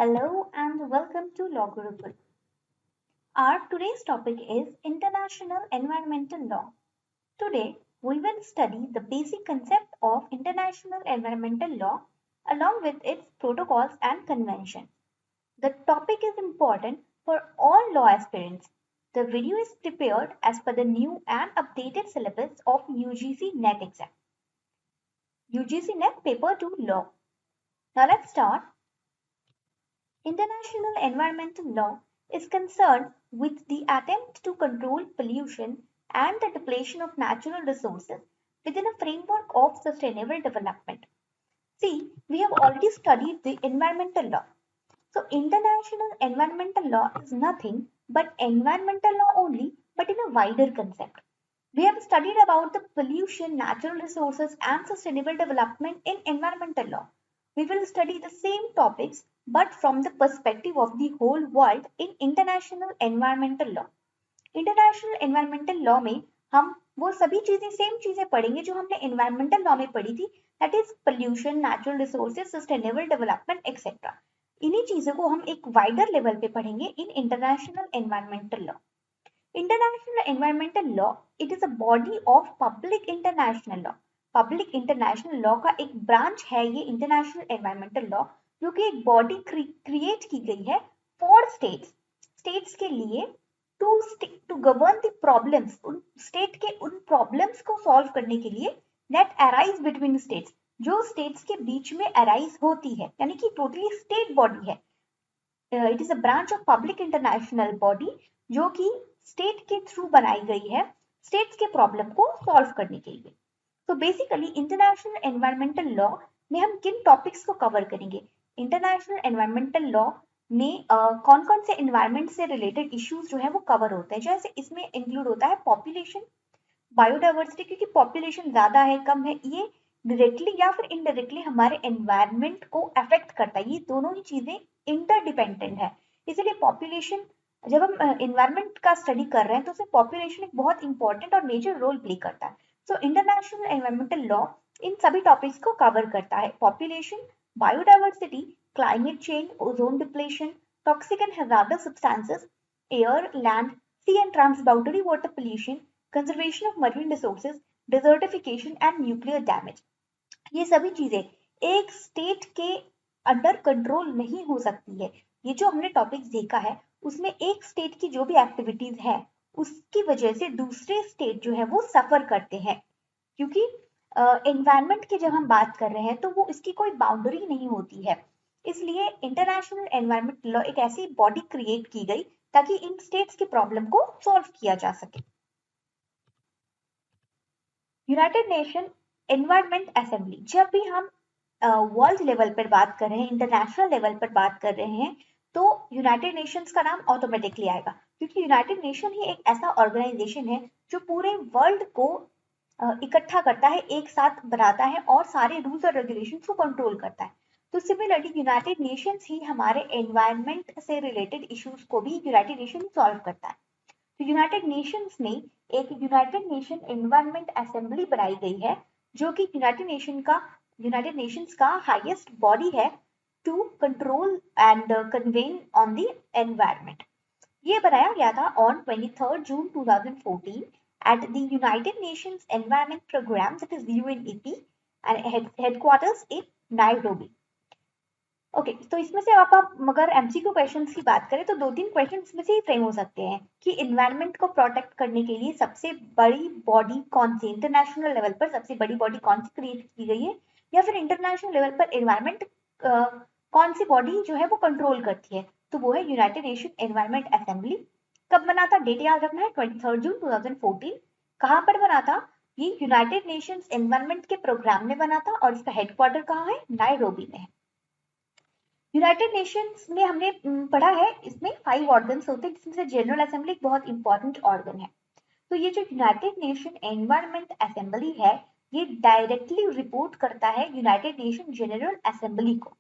Hello and welcome to Law Gurukul. Our today's topic is International Environmental Law. Today, we will study the basic concept of international environmental law along with its protocols and conventions. The topic is important for all law aspirants. The video is prepared as per the new and updated syllabus of UGC NET exam. UGC NET Paper 2 Law. Now let's start. International environmental law is concerned with the attempt to control pollution and the depletion of natural resources within a framework of sustainable development. See, we have already studied the environmental law. So, international environmental law is nothing but environmental law only, but in a wider concept. We have studied about the pollution, natural resources, and sustainable development in environmental law. We will study the same topics but from the perspective of the whole world in international environmental law. International environmental law में हम वो सभी same चीजें पढ़ेंगे जो हमने environmental law में पढ़ी थी, that is pollution, natural resources, sustainable development etcetera. इन्हीं चीजों को हम एक वाइडर लेवल पे पढ़ेंगे in international environmental law. International Environmental Law, it is a body of public international law. Public international law का एक ब्रांच है ये इंटरनेशनल एनवायरमेंटल लॉ, जो कि एक बॉडी क्रिएट की गई है फॉर स्टेट्स के लिए टू गवर्न द प्रॉब्लम्स, उन स्टेट के उन प्रॉब्लम्स को सॉल्व करने के लिए दैट अराइज बिटवीन स्टेट्स, जो स्टेट्स के बीच में अराइज होती है, यानी कि टोटली स्टेट बॉडी है. It is a branch of public international body जो कि स्टेट के थ्रू बनाई गई है स्टेट्स के प्रॉब्लम को सॉल्व करने के लिए. तो बेसिकली इंटरनेशनल एनवायरमेंटल लॉ में हम किन टॉपिक्स को कवर करेंगे? इंटरनेशनल एनवायरमेंटल लॉ में कौन कौन से एनवायरमेंट से रिलेटेड इश्यूज जो है वो कवर होते हैं. जैसे इसमें इंक्लूड होता है पॉपुलेशन, बायोडाइवर्सिटी, क्योंकि पॉपुलेशन ज्यादा है कम है, ये डायरेक्टली या फिर इनडायरेक्टली हमारे एनवायरमेंट को अफेक्ट करता है. ये दोनों ही चीजें इंटरडिपेंडेंट है, इसलिए पॉपुलेशन, जब हम एनवायरमेंट का स्टडी कर रहे हैं तो उसमें पॉपुलेशन एक बहुत इंपॉर्टेंट और मेजर रोल प्ले करता है. सो इंटरनेशनल एनवायरमेंटल लॉ इन सभी टॉपिक्स को कवर करता है. Population, biodiversity, climate change, ozone depletion, toxic and hazardous substances, air, land, sea and transboundary water pollution, conservation of marine resources, desertification and nuclear damage. ये सभी चीजें एक state के अंडर कंट्रोल नहीं हो सकती है. ये जो हमने टॉपिक्स देखा है उसमें एक स्टेट की जो भी एक्टिविटीज है उसकी वजह से दूसरे स्टेट जो है वो सफर करते हैं, क्योंकि एनवायरनमेंट की जब हम बात कर रहे हैं तो वो इसकी कोई बाउंड्री नहीं होती है. इसलिए इंटरनेशनल एनवायरमेंट लॉ एक ऐसी बॉडी क्रिएट की गई ताकि इन स्टेट्स की प्रॉब्लम को सॉल्व किया जा सके. यूनाइटेड नेशन एनवायरमेंट असेंबली, जब भी हम वर्ल्ड लेवल पर बात कर रहे हैं, इंटरनेशनल लेवल पर बात कर रहे हैं, तो यूनाइटेड नेशंस का नाम ऑटोमेटिकली आएगा, क्योंकि यूनाइटेड नेशन ही एक ऐसा ऑर्गेनाइजेशन है जो पूरे वर्ल्ड को इकट्ठा करता है, एक साथ बनाता है और सारे रूल्स और रेगुलेशंस को कंट्रोल करता है. तो सिमिलरली यूनाइटेड नेशंस ही हमारे एनवायरमेंट से रिलेटेड इश्यूज को भी यूनाइटेड नेशन सॉल्व करता है. तो यूनाइटेड नेशंस में एक यूनाइटेड नेशन एनवायरमेंट असेंबली बनाई गई है, जो कि यूनाइटेड नेशंस का हाईएस्ट बॉडी है to control and convene on the environment. ये बनाया गया था on 23 June 2014 at the United Nations Environment Program, that is UNEP, and headquarters in Nairobi. Okay, तो इसमें से आप अगर एमसीक्यू क्वेश्चंस की बात करें तो 2-3 क्वेश्चन इसमें से ही फ्रेम हो सकते हैं कि इन्वायरमेंट को प्रोटेक्ट करने के लिए सबसे बड़ी बॉडी कौन सी, इंटरनेशनल लेवल पर सबसे बड़ी बॉडी कौन सी क्रिएट की गई है, या फिर इंटरनेशनल लेवल पर एनवायरमेंट कौन सी बॉडी जो है वो कंट्रोल करती है, तो वो है यूनाइटेड नेशन एनवायरमेंट असेंबली. कब बना था, डेट याद रखना है, 23 जून 2014. कहाँ पर बना था, ये यूनाइटेड नेशंस एनवायरमेंट के प्रोग्राम में बना था और इसका हेडक्वार्टर कहाँ है, नायरोबी में है. यूनाइटेड नेशंस में हमने पढ़ा है इसमें 5 ऑर्गन्स होते हैं, जिसमें से जनरल असेंबली एक बहुत इंपॉर्टेंट ऑर्गन है. तो ये जो यूनाइटेड नेशन एनवायरमेंट असेंबली है ये डायरेक्टली रिपोर्ट करता है यूनाइटेड नेशन जनरल असेंबली को.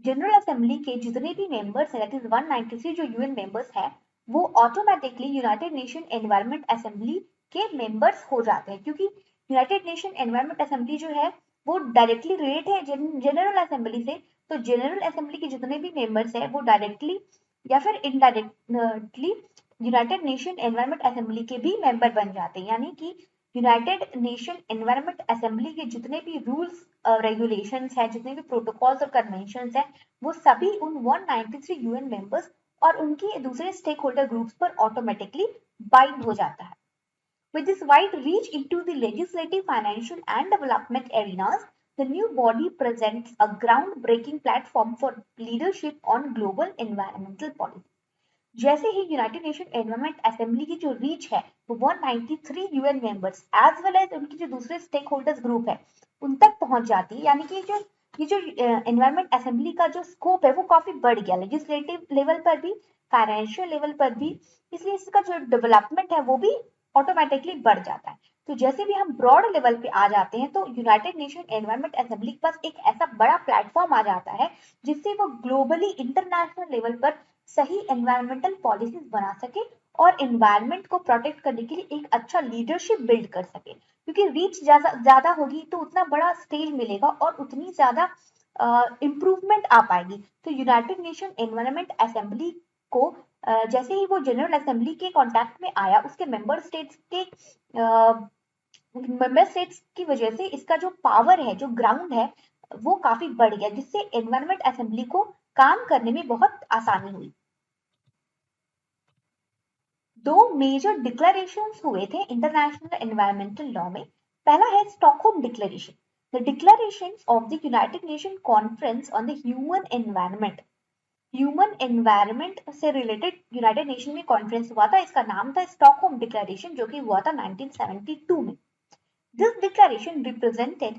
जनरल असेंबली के जितने भी मेंबर्स हैं, दैट इज 193 जो यूएन मेंबर्स हैं, वो automatically United nation environment assembly के मेंबर्स हो जाते हैं, क्योंकि यूनाइटेड नेशन एनवायरमेंट असेंबली जो है वो डायरेक्टली रिलेटेड है जनरल असेंबली से, तो जनरल असेंबली के जितने भी मेंबर्स हैं वो डायरेक्टली या फिर indirectly United nation environment assembly के भी मेंबर बन जाते हैं। यानी कि यूनाइटेड नेशन एनवायरमेंट असेंबली के जितने भी रूल्स रेगुलेशंस हैं, जितने भी प्रोटोकॉल्स और कन्वेंशंस हैं, वो सभी उन 193 यूएन मेंबर्स और उनके दूसरे स्टेक होल्डर ग्रुप्स पर ऑटोमेटिकली बाइंड हो जाता है। With this wide reach into the legislative, financial, and development arenas, the new body presents a groundbreaking platform for leadership on global environmental policy. जैसे ही united nation environment assembly की जो reach है वो 193 UN members as well as उनके जो दूसरे stake holders group है उन तक पहुंच जाती है। यानी कि ये जो एनवायरमेंट असेंबली का जो स्कोप है वो काफी बढ़ गया, लेजिस्लेटिव लेवल पर भी, फाइनेंशियल लेवल पर भी, इसलिए इसका जो डेवलपमेंट है वो भी ऑटोमेटिकली बढ़ जाता है। तो जैसे भी हम ब्रॉड लेवल पे आ जाते हैं तो यूनाइटेड नेशन एनवायरमेंट असेंबली के पास एक ऐसा बड़ा प्लेटफॉर्म आ जाता है जिससे वो ग्लोबली इंटरनेशनल लेवल पर सही एनवायरमेंटल पॉलिसीज बना सके और एनवायरमेंट को प्रोटेक्ट करने के लिए एक अच्छा लीडरशिप बिल्ड कर सके। क्योंकि रीच ज्यादा होगी तो उतना बड़ा स्टेज मिलेगा और उतनी ज्यादा इम्प्रूवमेंट आ पाएगी। तो यूनाइटेड नेशन एनवायरमेंट असेंबली को जैसे ही वो जनरल असेंबली के कांटेक्ट में आया, उसके मेंबर स्टेट्स की वजह से इसका जो पावर है, जो ग्राउंड है, वो काफी बढ़ गया, जिससे एनवायरमेंट असेंबली को काम करने में बहुत आसानी हुई। दो मेजर डिक्लेरेशंस हुए थे इंटरनेशनल एनवायरमेंटल लॉ में। पहला है Stockholm declaration, the declarations of the United nation conference on the human environment. Human environment से रिलेटेड यूनाइटेड नेशन में कॉन्फ्रेंस हुआ था, इसका नाम था स्टॉकहोम डिक्लेरेशन, जो कि हुआ था 1972 में। This declaration represented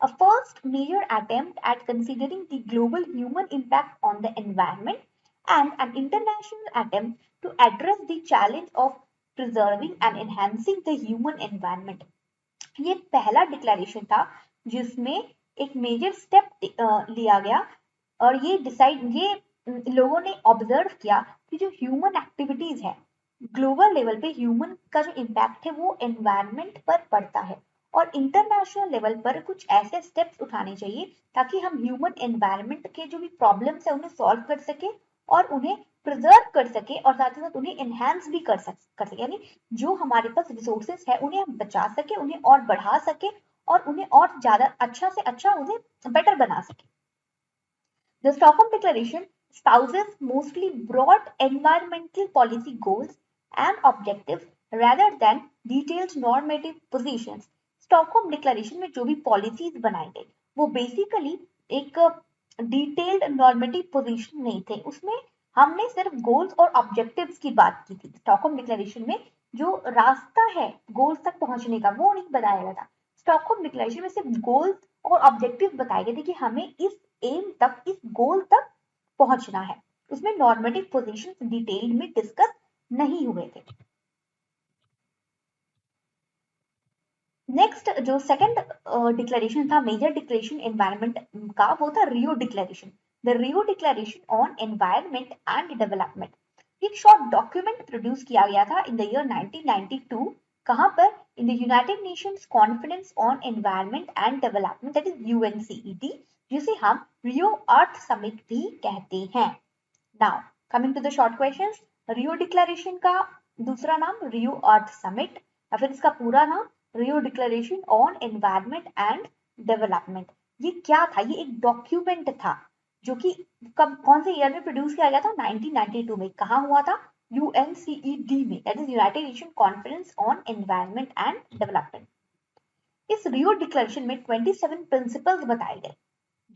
a first major attempt at considering the global human impact on the environment and an international attempt to address the challenge of preserving and enhancing the human environment. ये पहला declaration था जिसमें एक major step लिया गया और ये लोगों ने ऑब्जर्व किया कि जो ह्यूमन एक्टिविटीज है, ग्लोबल लेवल पे ह्यूमन का जो इम्पैक्ट है वो एनवायरनमेंट पर पड़ता है और इंटरनेशनल लेवल पर कुछ ऐसे स्टेप्स उठाने चाहिए ताकि हम ह्यूमन एनवायरनमेंट के जो भी प्रॉब्लम्स है उन्हें सॉल्व कर सके और उन्हें प्रिजर्व कर सके और साथ ही साथ उन्हें एनहांस भी कर सके। यानी जो हमारे पास रिसोर्सेस है उन्हें हम बचा सके, उन्हें और बढ़ा सके और उन्हें और ज्यादा अच्छा से अच्छा उन्हें बेटर बना सके। The Stockholm Declaration espouses mostly broad environmental policy goals and objectives rather than detailed normative positions. Stockholm Declaration में जो भी policies बनाए गए वो basically एक detailed normative position नहीं थे, उसमें हमने सिर्फ goals और objectives की बात की थी। Stockholm Declaration में जो रास्ता है goals तक पहुंचने का वो नहीं बताया गया था। Stockholm Declaration में सिर्फ goals और objectives बताए गए थे कि हमें इस एम तक, इस गोल तक पहुंचना है। उसमें नॉर्मेटिव पोजीशंस डिटेल में डिस्कस नहीं हुए थे। नेक्स्ट जो सेकंड डिक्लेरेशन था, मेजर डिक्लेरेशन एनवायरनमेंट का, वो था Rio declaration, the Rio declaration on environment and development. एक शॉर्ट डॉक्यूमेंट प्रोड्यूस किया गया था इन द ईयर 1992। कहां पर? In the United Nations conference on environment and development, that is UNCED, जिसे हम रियो अर्थ समिट भी कहते हैं। Now coming to the short questions, Rio declaration का दूसरा नाम रियो अर्थ समिट या फिर इसका पूरा नाम Rio declaration on environment and development. ये क्या था? ये एक डॉक्यूमेंट था जो कि कौन से ईयर में प्रोड्यूस किया गया था? 1992 में। कहाँ हुआ था? यूएनसीईडी में, that is United nation conference on environment and development. इस रियो डिक्लेरेशन में 27 प्रिंसिपल्स बताए गए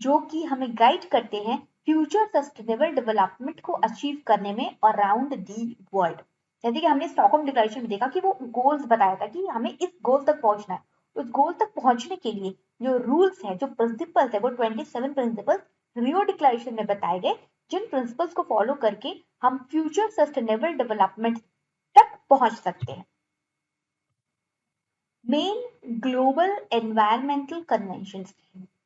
जो कि हमें गाइड करते हैं फ्यूचर सस्टेनेबल डेवलपमेंट को अचीव करने में अराउंड दी वर्ल्ड। जैसे कि हमने स्टॉकहोम डिक्लेरेशन में देखा कि वो गोल्स बताया था कि हमें इस गोल तक पहुंचना है। उस गोल तक पहुंचने के लिए जो रूल्स है, जो प्रिंसिपल्स है, वो 27 प्रिंसिपल्स रियो डिक्लेरेशन में बताए गए, जिन प्रिंसिपल्स को फॉलो करके हम फ्यूचर सस्टेनेबल डेवलपमेंट तक पहुंच सकते हैं। Main global environmental conventions,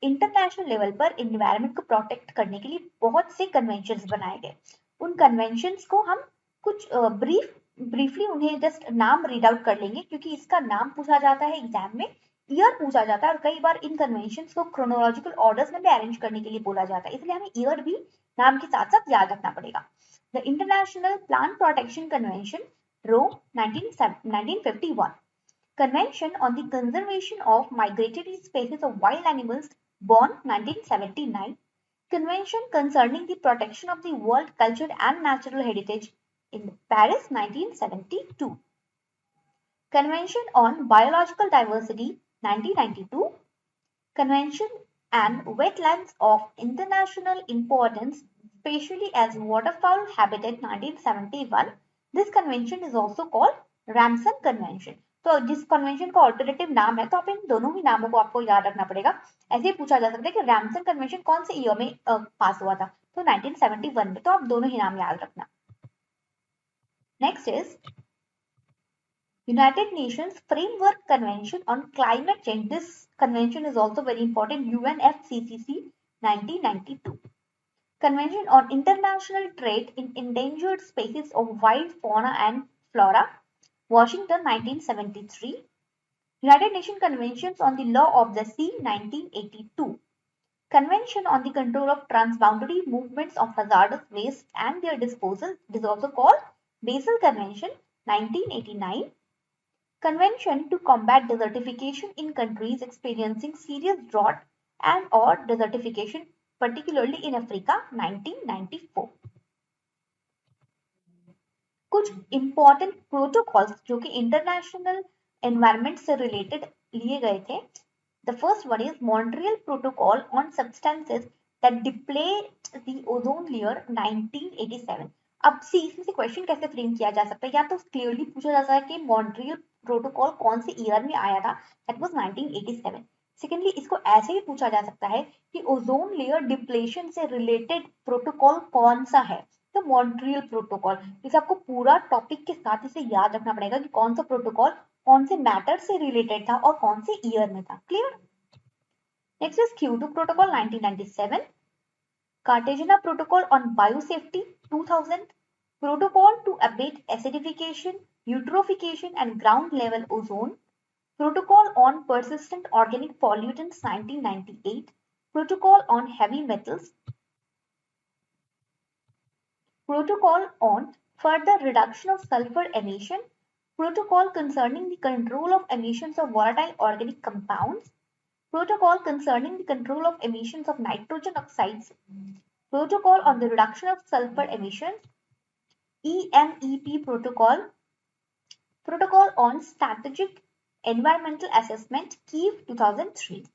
international level पर एनवायरनमेंट को प्रोटेक्ट करने के लिए बहुत से कन्वेंशंस बनाए गए। उन कन्वेंशंस को हम कुछ ब्रीफली उन्हें जस्ट नाम रीड आउट कर लेंगे क्योंकि इसका नाम पूछा जाता है एग्जाम में, ईयर पूछा जाता है और कई बार इन कन्वेंशंस को क्रोनोलॉजिकल ऑर्डर्स में भी अरेंज करने के लिए बोला जाता है, इसलिए हमें ईयर भी नाम के साथ साथ याद रखना पड़ेगा। The international plant protection convention Rome 1951, Convention on the Conservation of Migratory Species of Wild Animals, Bonn 1979, Convention concerning the protection of the world culture and natural heritage in Paris 1972, Convention on Biological Diversity 1992, Convention and Wetlands of International Importance, especially as Waterfowl Habitat 1971. This convention is also called Ramsar Convention. तो जिस convention का alternative नाम है तो आप इन दोनों ही नामों को आपको याद रखना पड़ेगा। ऐसे ही पूछा जा सकता है कि रैमसन कन्वेंशन कौन से ईयर में पास हुआ था, तो 1971 में, तो आप दोनों ही नाम याद रखना। Next is United Nations Framework Convention on Climate Change. This convention is also very important, UNFCCC 1992. Convention on International Trade in Endangered Species of Wild Fauna and Flora, Washington 1973. United Nations Conventions on the Law of the Sea 1982. Convention on the Control of Transboundary Movements of Hazardous Waste and their Disposal. It is also called Basel Convention 1989. Convention to combat desertification in countries experiencing serious drought and or desertification, particularly in Africa 1994. कुछ important protocols जो कि international environment से related लिए गए थे. The first one is Montreal Protocol on Substances that deplete the ozone layer 1987. अब सी इसमें से क्वेश्चन कैसे फ्रेम किया जा सकता है, या तो क्लियरली पूछा जा सकता है कि मॉन्ट्रियल प्रोटोकॉल कौन से ईयर में आया था, दैट वाज 1987. सेकेंडली इसको ऐसे ही पूछा जा सकता है कि ओजोन लेयर डिप्लेशन से रिलेटेड प्रोटोकॉल कौन सा है, तो मॉन्ट्रियल प्रोटोकॉल. इसे आपको पूरा टॉपिक के साथ इसे याद रखना पड़ेगा कि कौन सा प्रोटोकॉल कौन से मैटर से रिलेटेड था और कौन से ईयर में था. Clear. Next is Kyoto protocol 1997, Cartagena Protocol on Biosafety 2000, Protocol to abate acidification, eutrophication and ground level ozone, Protocol on Persistent Organic Pollutants 1998, Protocol on Heavy Metals, Protocol on Further Reduction of Sulfur Emission, Protocol concerning the control of emissions of volatile organic compounds, Protocol concerning the control of emissions of nitrogen oxides, Protocol on the reduction of sulfur emissions, EMEP Protocol, Protocol on Strategic Environmental Assessment, Kiev 2003,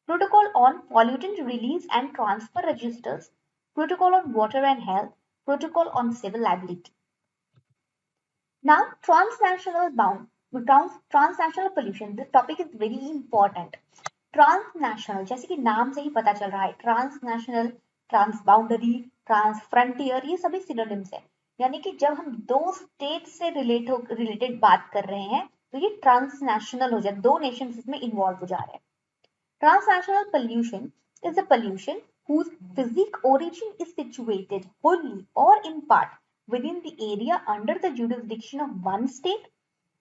Protocol on Pollutant Release and Transfer Registers, Protocol on Water and Health, Protocol on Civil Liability. Now, transnational pollution. This topic is very important. Transnational, जैसे कि नाम से ही पता चल रहा है, transnational, ट्रांसबाउंडरी, transfrontier, ये सभी सिनोनिम्स है. यानी कि जब हम दो स्टेट से रिलेटेड बात कर रहे हैं तो ये ट्रांसनेशनल हो जाए, दो नेशंस इसमें इन्वॉल्व हो जा रहे हैं. Transnational pollution is a pollution whose physical origin is situated wholly or in part within the area under the jurisdiction of one state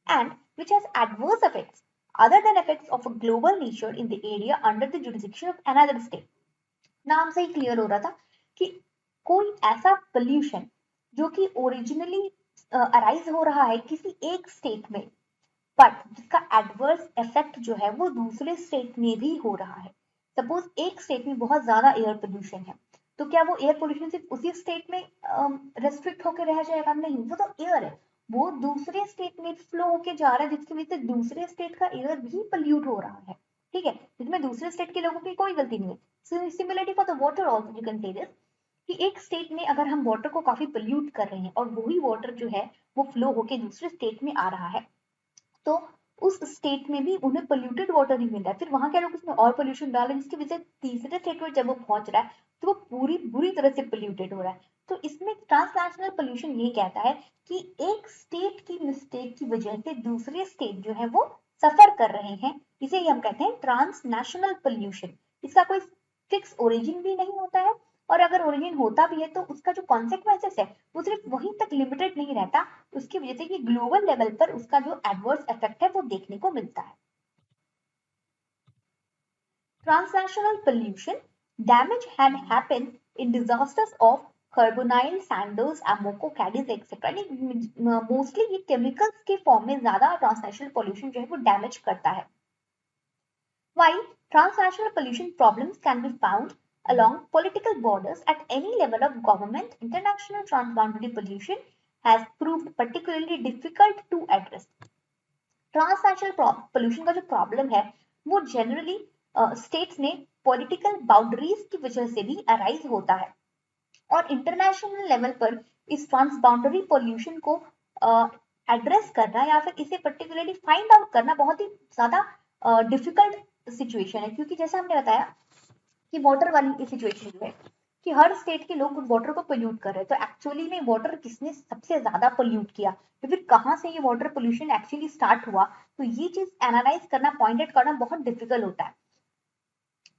and which has adverse effects other than effects of a global nature in the area under the jurisdiction of another state. नाम से ही clear हो रहा था कि कोई ऐसा pollution जो कि ओरिजिनली अराइज हो रहा है किसी एक स्टेट में, बट जिसका एडवर्स इफेक्ट जो है वो दूसरे स्टेट में भी हो रहा है. सपोज एक स्टेट में बहुत ज्यादा एयर पोल्यूशन है, तो क्या वो एयर पोल्यूशन सिर्फ उसी स्टेट में रेस्ट्रिक्ट होकर रह जाएगा? नहीं, वो तो एयर है, वो दूसरे स्टेट में फ्लो होके जा रहा है, जिसकी वजह से दूसरे स्टेट का एयर भी पोल्यूट हो रहा है. ठीक है, जिसमें दूसरे स्टेट के लोगों की कोई गलती नहीं है. Similarly for the water also you can say this कि एक स्टेट में अगर हम वाटर को काफी पोल्यूट कर रहे हैं और वही वाटर जो है वो फ्लो होके दूसरे स्टेट में आ रहा है, तो उस स्टेट में भी उन्हें पोल्यूटेड वाटर ही मिल रहा है. फिर वहां क्या लोग उसमें और पोल्यूशन डाल रहे हैं, जिसकी वजह से तीसरे स्टेट में जब वो पहुंच रहा है तो वो बुरी तरह से पोल्यूटेड हो रहा है. तो इसमें ट्रांसनेशनल पोल्यूशन ये कहता है कि एक स्टेट की मिस्टेक की वजह से दूसरे स्टेट जो है वो सफर कर रहे हैं, इसे ही हम कहते हैं ट्रांसनेशनल पोल्यूशन. इसका कोई फिक्स ओरिजिन भी नहीं होता है और अगर ओरिजिन होता भी है तो उसका जो कॉन्सिक्वेंसेस है वो सिर्फ वहीं तक लिमिटेड नहीं रहता, उसकी वजह से ये ग्लोबल लेवल पर उसका जो एडवर्स इफेक्ट है वो देखने को मिलता है। Transnational pollution damage had happened in disasters of Carbonyl, Sanders, Amoco, Cadiz, etc. Mostly ये केमिकल्स के फॉर्म में ज्यादा ट्रांसनेशनल पोल्यूशन जो है वो डैमेज करता है। While transnational pollution problems can be found along political borders at any level of government, international transboundary pollution has proved particularly difficult to address. Transnational pollution का जो प्रॉब्लम है वो जनरली स्टेट्स में पॉलिटिकल बाउंड्रीज की वजह से भी arise होता है, और इंटरनेशनल लेवल पर इस ट्रांसबाउंडरी पोल्यूशन को एड्रेस करना या फिर इसे पर्टिकुलरली फाइंड आउट करना बहुत ही ज्यादा डिफिकल्ट सिचुएशन है, क्योंकि जैसे हमने बताया कि वाटर वाली सिचुएशन जो है कि हर स्टेट के लोग वाटर को पोल्यूट कर रहे हैं, तो एक्चुअली में वाटर किसने सबसे ज्यादा पोल्यूट किया या फिर कहाँ से ये वाटर पोल्यूशन एक्चुअली स्टार्ट हुआ, तो ये चीज एनालाइज करना, पॉइंट आउट करना बहुत डिफिकल्ट होता है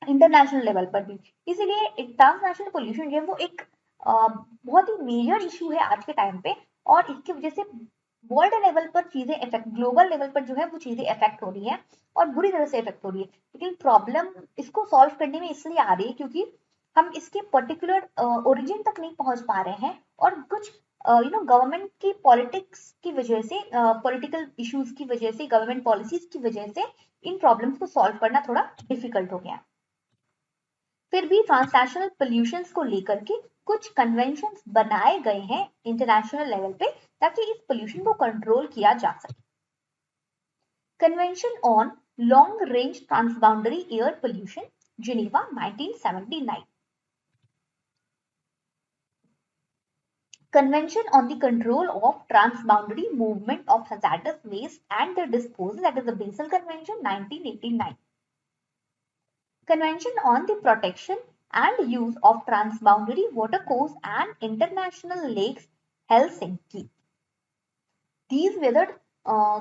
इंटरनेशनल लेवल पर भी। इसीलिए ट्रांसनेशनल पोल्यूशन जो है वो एक बहुत ही मेजर इशू है आज के टाइम पे, और इसकी वजह से वर्ल्ड लेवल पर चीजें इफेक्ट, ग्लोबल लेवल पर जो है वो चीजें इफेक्ट हो रही है और बुरी तरह से इफेक्ट हो रही है। लेकिन प्रॉब्लम इसको सॉल्व करने में इसलिए आ रही है क्योंकि हम इसके पर्टिकुलर ओरिजिन तक नहीं पहुंच पा रहे हैं, और कुछ गवर्नमेंट की पॉलिटिक्स की वजह से, पॉलिटिकल इश्यूज की वजह से, गवर्नमेंट पॉलिसीज की वजह से इन प्रॉब्लम्स को सॉल्व करना थोड़ा डिफिकल्ट हो गया। फिर भी ट्रांसनेशनल पोल्यूशंस को लेकर के कुछ कन्वेंशंस बनाए गए हैं इंटरनेशनल लेवल पे ताकि इस पोल्यूशन को कंट्रोल किया जा सके। Convention on long range transboundary air pollution, Geneva 1979। Convention on the Control of Transboundary Movement of Hazardous Waste and Their Disposal, that is the Basel Convention 1989. Convention on the Protection and Use of Transboundary Watercourses and International Lakes, Helsinki. These were the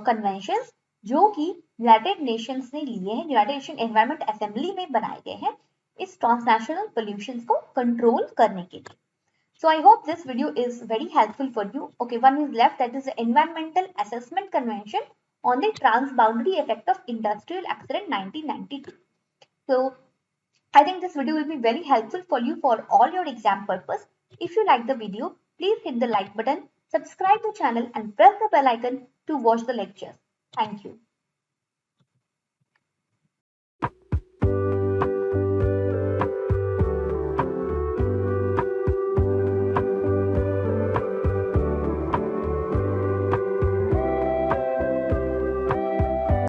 conventions जो कि United Nations ने लिए हैं, United nation environment assembly में बनाए गए हैं इस ट्रांसनेशनल पोल्यूशन को कंट्रोल करने के लिए। So I hope this video is very helpful for you. Okay, one is left, that is the Environmental Assessment Convention on the Transboundary Effect of Industrial Accident 1992. So I think this video will be very helpful for you for all your exam purpose. If you like the video, please hit the like button, subscribe the channel and press the bell icon to watch the lectures. Thank you.